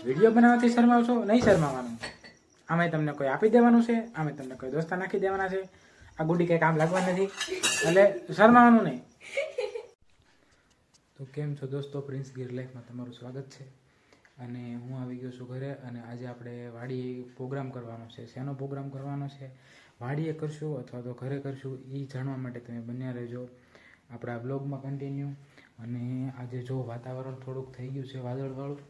Video બનાવવાથી શરમાવ છો? નહીં શરમાવાનું. આમે તમને કોઈ આપી દેવાનું છે, આમે તમને કોઈ દોસ્તા નાખી દેવાના છે. આ ગુડી કંઈ કામ લાગવા નથી, એટલે શરમાવાનું નહીં. તો કેમ છો દોસ્તો, પ્રિન્સ ગીર લાઈફમાં તમારું સ્વાગત છે. અને હું આવી ગયો છું ઘરે, અને આજે આપણે વાડીએ પ્રોગ્રામ કરવાનો છે. શેનો પ્રોગ્રામ કરવાનો છે, વાડીએ કરશું અથવા તો ઘરે કરશું, એ જાણવા માટે તમે બન્યા રહેજો આપણા બ્લોગમાં કન્ટિન્યુ. અને આજે જો વાતાવરણ થોડુંક થઈ ગયું છે વાદળવાળું.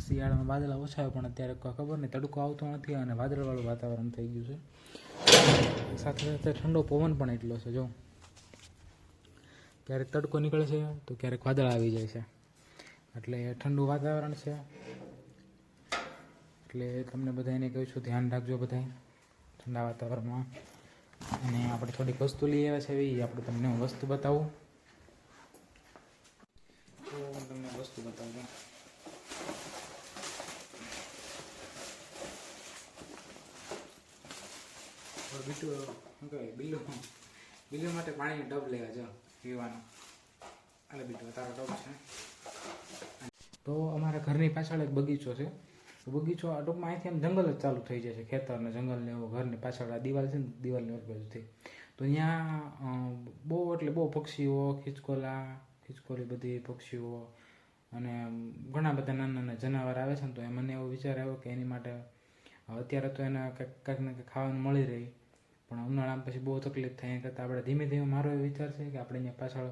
શિયાળામાં વાદળા ઓછા આવે, પણ અત્યારે ખબર નહીં, તડકો આવતો નથી અને વાદળવાળું વાતાવરણ થઈ ગયું છે. સાથે સાથે ઠંડો પવન પણ એટલો છે. જો ક્યારેક તડકો નીકળે છે તો ક્યારેક વાદળ આવી જાય છે, એટલે ઠંડુ વાતાવરણ છે. એટલે તમને બધાને કહું છું, ધ્યાન રાખજો બધા ઠંડા વાતાવરણમાં. અને આપણે થોડીક વસ્તુ લઈ આવ્યા છે, એવી આપણે તમને વસ્તુ બતાવું. તો હું તમને વસ્તુ બતાવું. બીટું શું કહેવાય, બિલ્લુ માટે પાણીની ટબ લેવા જાઓ પીવાનું. એટલે બીટું તારો ટબ છે. તો અમારા ઘરની પાછળ એક બગીચો છે. બગીચો ટૂંકમાં અહીંથી આમ જંગલ જ ચાલુ થઈ જાય છે, ખેતર ને જંગલ ને એવું. ઘરની પાછળ આ દિવાલ છે ને, દિવાલની એક બાજુથી તો ત્યાં બહુ એટલે બહુ પક્ષીઓ, ખિસકોલી બધી પક્ષીઓ અને ઘણા બધા નાના નાના જનાવર આવે છે ને. તો એ મને એવો વિચાર આવ્યો કે એની માટે અત્યારે તો એને કંઈક ને કંઈક ખાવાનું મળી રહી, પણ ઉનાળામાં પછી બહુ તકલીફ થાય. એના કરતાં આપણે ધીમે ધીમે, મારો એવો વિચાર છે કે આપણે અહીંયા પાછળ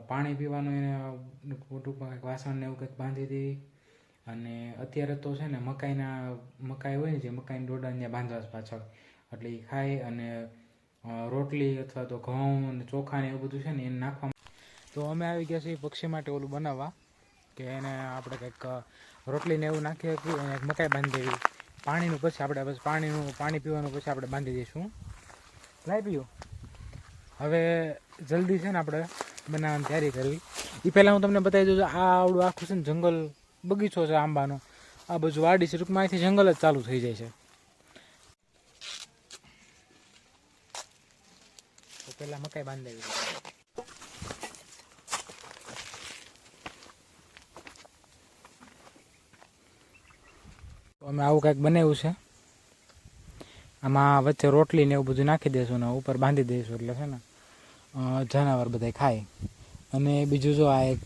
પાણી પીવાનું એને ટૂંકમાં કંઈક વાસણ ને એવું કંઈક બાંધી દઈએ. અને અત્યારે તો છે ને મકાઈ હોય ને, જે મકાઈના ડોડા ત્યાં બાંધવા પાછળ, એટલે એ ખાય. અને રોટલી અથવા તો ઘઉં અને ચોખા ને એવું બધું છે ને એને નાખવા. તો અમે આવી ગયા છીએ પક્ષી માટે ઓલું બનાવવા, કે એને આપણે કંઈક રોટલીને એવું નાખી શકીએ અને મકાઈ બાંધી દેવી. પાણીનું પછી આપણે પાણી પીવાનું પછી આપણે બાંધી દઈશું. લાઈ પીવું. હવે જલ્દી છે ને આપણે બનાવવાની તૈયારી કરવી. એ પહેલાં હું તમને બતાવી દઉં છું, આ આવડું આખું છે ને જંગલ બગીચો છે આંબાનો. આ બાજુ વાડી છે, ટૂંકમાં અહીંથી જંગલ જ ચાલુ થઈ જાય છે. તો પહેલાં મકાઈ બાંધી દેવી. અમે આવું કંઈક બનાવ્યું છે. આમાં વચ્ચે રોટલી ને એવું બધું નાખી દઈશું ને ઉપર બાંધી દઈશું, એટલે છે ને જનાવર બધા ખાય. અને બીજું જો આ એક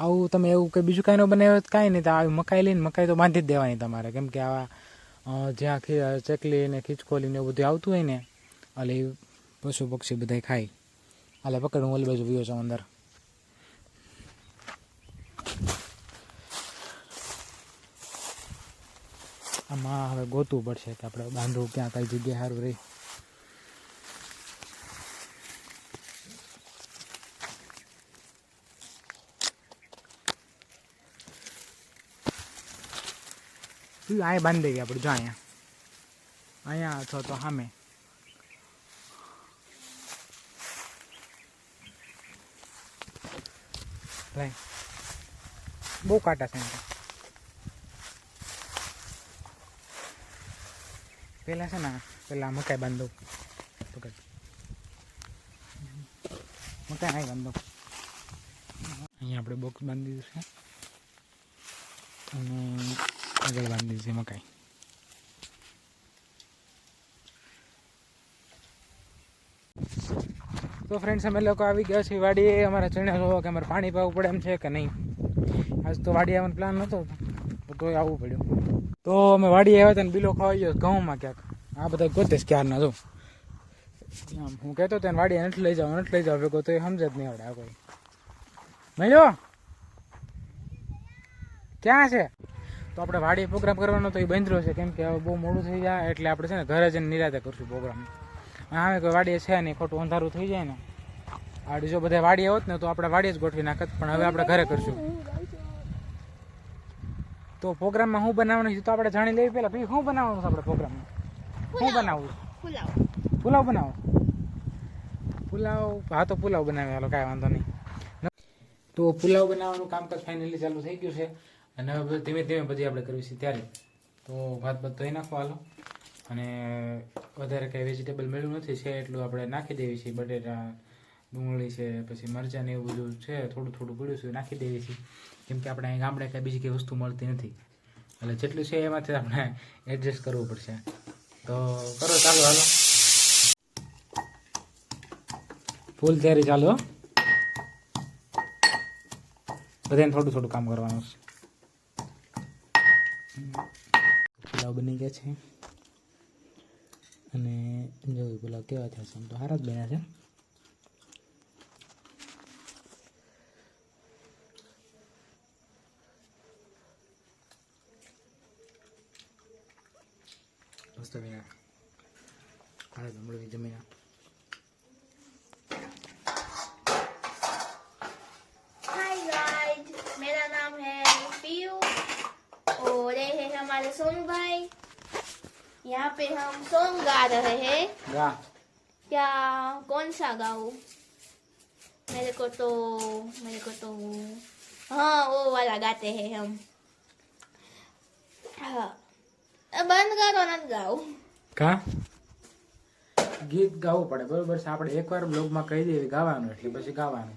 આવું તમે એવું કંઈ બીજું કાંઈ ન બનાવ્યું કાંઈ નહીં, તો આવી મકાઈ લઈને મકાઈ તો બાંધી જ દેવાની તમારે. કેમ કે આવા જ્યાં ચકલી ને ખિચકોલી ને એવું બધું આવતું હોય ને, એટલે પશુ પક્ષી બધા ખાય. એટલે પકડ, હું ઓલી બાજુ વિયો છું અંદર. આમાં હવે ગોતવું પડશે કે આપણે બાંધવું ક્યાં, કઈ જગ્યાએ સારું રહી. અહીંયા બાંધી દઈએ આપણે. જો અહીંયા અથવા તો સામે. બહુ કાંટા છે. પેલા છે ને, પેલા મકાઈ બાંધો. પકડ મકાઈ અહીં બાંધો. અહીંયા આપણે બોક્સ બાંધી દીધું છે અને આગળ બાંધી દીધી છે મકાઈ. તો ફ્રેન્ડ્સ, અમે લોકો આવી ગયા છીએ વાડીએ. અમારા ચણ્યા જોવો કે અમારે પાણી પાવું પડે એમ છે કે નહીં. આજ તો વાડી આવવાનો પ્લાન નહોતો, તોય આવવું પડ્યું. તો અમે વાડી આવ્યા હતા ને બિલો ખવાઈ ગયો ઘઉંમાં ક્યાંક. આ બધા ગોતે છે ક્યારના. જો હું કહેતો હતો ને વાડી નથી લઈ જાવ ભેગો, તો એ સમજે જ નહીં આવડે. આ કોઈ મળ્યો ક્યાં છે? તો આપણે વાડી પ્રોગ્રામ કરવાનો તો એ બંધરો છે, કેમ કે હવે બહુ મોડું થઈ જાય. એટલે આપણે છે ને ઘરે જઈને નિરાતે કરશું પ્રોગ્રામ. હવે કોઈ વાડીએ છે નહીં, ખોટું અંધારું થઈ જાય ને. આડી જો બધા વાડીએ હોત ને તો આપણે વાડીએ જ ગોઠવી નાખત, પણ હવે આપણે ઘરે કરશું. તો પ્રોગ્રામમાં શું બનાવવાનું છે તો આપણે જાણી લેવી પહેલાં. પછી શું બનાવવાનું છે આપણે પ્રોગ્રામમાં? શું બનાવવું? પુલાવ બનાવો. હા તો પુલાવ બનાવે, હાલો કાંઈ વાંધો નહીં. તો પુલાવ બનાવવાનું કામકાજ ફાઇનલી ચાલુ થઈ ગયું છે. અને હવે ધીમે ધીમે બધી આપણે કરવી છે ત્યારે. તો ભાત ધોઈ નાખો હાલો. અને વધારે કંઈ વેજીટેબલ મળ્યું નથી, છે એટલું આપણે નાખી દેવી છીએ. બટેટા, ડુંગળી છે, પછી મરચાં ને એવું બધું છે, થોડું થોડું પડ્યું છે, નાખી દેવી છીએ. કેમ કે આપણે અહીં ગામડે કાંઈ બીજી કંઈ વસ્તુ મળતી નથી, એટલે જેટલું છે એમાંથી આપણે એડજસ્ટ કરવું પડશે. તો કરો ચાલો, હાલો ફૂલ તૈયારી ચાલો. બધાને થોડું થોડું કામ કરવાનું છે. પુલાવ બની ગયા છે અને જોયું પુલાવ કેવા થયા છે, તો સારા જ બન્યા છે. મસ્ત બન્યા. હારે જમણી જમીન. मेरा नाम है पीयू और ये है हमारे सोनू भाई. यहाँ पे हम सॉन्ग गा रहे हैं. गा क्या कौन सा गाऊं? मेरे को तो हाँ वो वाला गाते हैं हम. हाँ बंद करो ना गाऊं. કા ગીત ગાવું પડે, બરોબર છે. આપણે એકવાર બ્લોગમાં કહી દઈએ ગાવાનું, એટલે પછી ગાવાનું.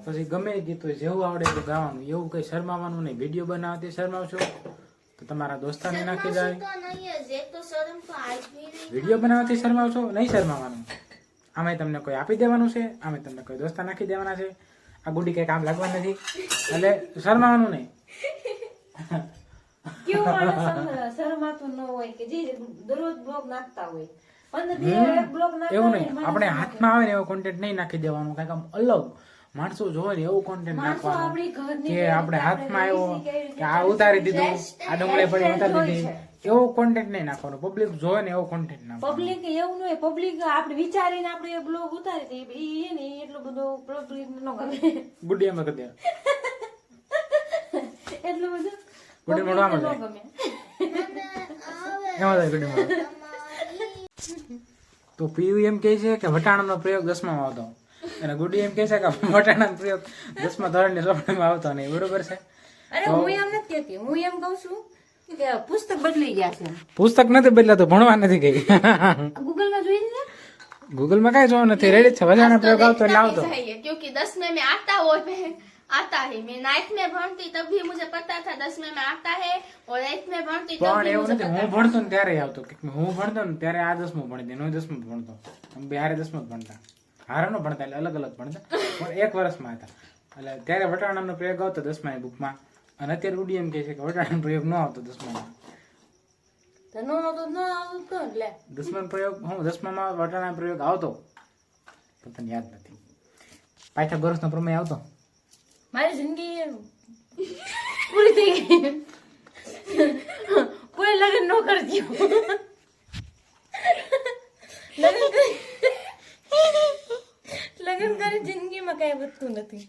પછી ગમે એ ગીત હોય જેવું આવડે એટલું ગાવાનું, એવું કંઈ શરમાવાનું નહીં. વિડીયો બનાવતી શરમાવશો તો તમારા દોસ્તાને નાખી જાય. तो नहीं है जे तो शर्म तो आज भी नहीं. વિડીયો બનાવતી શરમાવશો નહીં, શરમાવાનું. આમે તમને કોઈ આપી દેવાનું છે, આમે તમને કોઈ દોસ્તા નાખી દેવાના છે. આ ગુડી કઈ કામ લાગવાનું નથી, એટલે શરમાવાનું નહીં. કેવું માણસ શરમાતું ન હોય કે જે દરરોજ બ્લોગ નાખતા હોય, 15 દિવસ એક બ્લોગ નાખતા એવું હોય, નહીં, આપણે હાથમાં આવે ને એવો કોન્ટેન્ટ નહીં નાખી દેવાનું. કાંઈક આમ અલગ માણસો જોવે ને એવું કોન્ટેન્ટ માણસો નાખવાનું આપણી ઘરની કે આપણે હાથમાં આવ્યો કેવી કે આ ઉતારી દીધું, આ ડુંગળી પડી ઉતારી દીધી, એવો કોન્ટેન્ટ નહીં નાખવાનો. પબ્લિક જોવે ને એવો કોન્ટેન્ટ નાખવાનો. પબ્લિક એવું ન હોય. પબ્લિક આપણે વિચારીને આપણે બ્લોગ ઉતારી દઈએ, એ ને એટલું બધું પબ્લિક ન ગમે. ગુડિયામાં કરી દે, એટલું બધું ગુડી મોડવામાં ન જાય, ગમે. એમાં જાય ગુડી મોડવા. તો પીયુ એમ કહે છે કે વટાણાનો પ્રયોગ 10માં આવતો, અને ગુડી એમ કહે છે કે વટાણાનો પ્રયોગ 10મા ધોરણની ચોપડીમાં આવતો નહીં, બરોબર છે. અરે હું એમ નથી કહેતી, હું એમ કહું છું કે પુસ્તક બદલી ગયા છે. પુસ્તક નથી બદલાતો, ભણવા નથી ગઈ. ગૂગલમાં જોઈ લે. ગૂગલમાં કઈ જોવા નથી, રેડી છે. વટાણા પ્રયોગ આવતો એટલે આવતો. चाहिए क्योंकि 10वीं में आता हो आता है. मैं 9th में भणती तब भी मुझे पता था 10वीं में आता है और 8th में भणती तब પણ भी એવું मुझे નથી, હું ભણતો ને ત્યારે આવતો. હું ભણતો ને ત્યારે આ 10મું ભણતી, હું 10મું ભણતો. અમે બે હારે 10મું જ ભણતા, હારે નો ભણતા, એટલે અલગ અલગ ભણતા, પણ એક વર્ષમાં હતા. એટલે ત્યારે વટાણાનો પ્રયોગ આવતો 10માની બુકમાં, અને અત્યારે ગુડી એમ કહે છે કે વટાણાનો પ્રયોગ ન આવતો 10મામાં. તો ન આવતો ન આવતો એટલે 10માનો પ્રયોગ, હું 10મામાં વટાણાનો પ્રયોગ આવતો, પણ તને યાદ નથી. પાયથાગોરસનો પ્રમેય આવતો. મારી જિંદગી પૂરી થઈ ગઈ. કોઈ લગ્ન ન કરજો. લગ્ન કરી જિંદગીમાં કઈ વધતું નથી.